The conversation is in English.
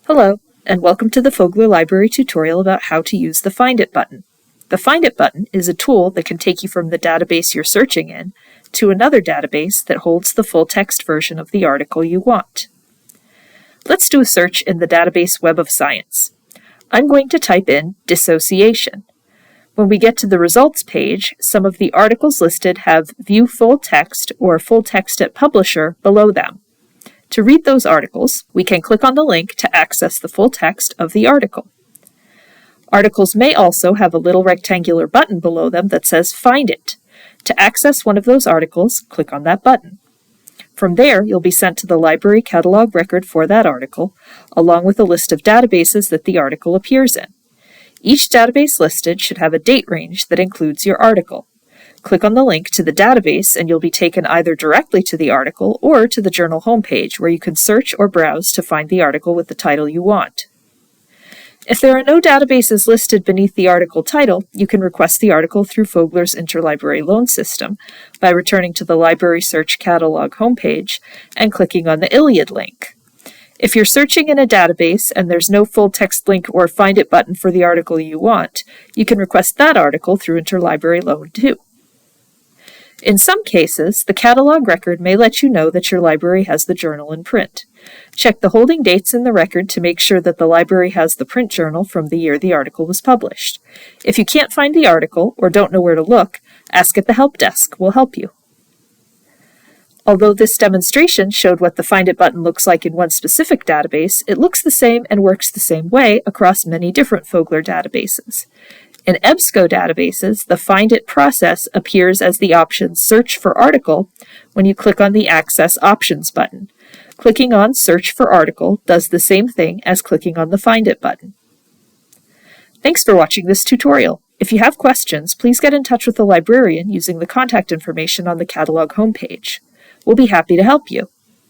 Hello, and welcome to the Fogler Library tutorial about how to use the Find It button. The Find It button is a tool that can take you from the database you're searching in to another database that holds the full text version of the article you want. Let's do a search in the database Web of Science. I'm going to type in dissociation. When we get to the results page, some of the articles listed have View Full Text or Full Text at Publisher below them. To read those articles, we can click on the link to access the full text of the article. Articles may also have a little rectangular button below them that says Find It. To access one of those articles, click on that button. From there, you'll be sent to the library catalog record for that article, along with a list of databases that the article appears in. Each database listed should have a date range that includes your article. Click on the link to the database and you'll be taken either directly to the article or to the journal homepage where you can search or browse to find the article with the title you want. If there are no databases listed beneath the article title, you can request the article through Fogler's Interlibrary Loan System by returning to the Library Search Catalog homepage and clicking on the ILLiad link. If you're searching in a database and there's no full text link or Find It button for the article you want, you can request that article through Interlibrary Loan too. In some cases, the catalog record may let you know that your library has the journal in print. Check the holding dates in the record to make sure that the library has the print journal from the year the article was published. If you can't find the article or don't know where to look, ask at the help desk. We'll help you. Although this demonstration showed what the Find It button looks like in one specific database, it looks the same and works the same way across many different Fogler databases. In EBSCO databases, the Find It process appears as the option Search for Article when you click on the Access Options button. Clicking on Search for Article does the same thing as clicking on the Find It button. Thanks for watching this tutorial. If you have questions, please get in touch with the librarian using the contact information on the catalog homepage. We'll be happy to help you.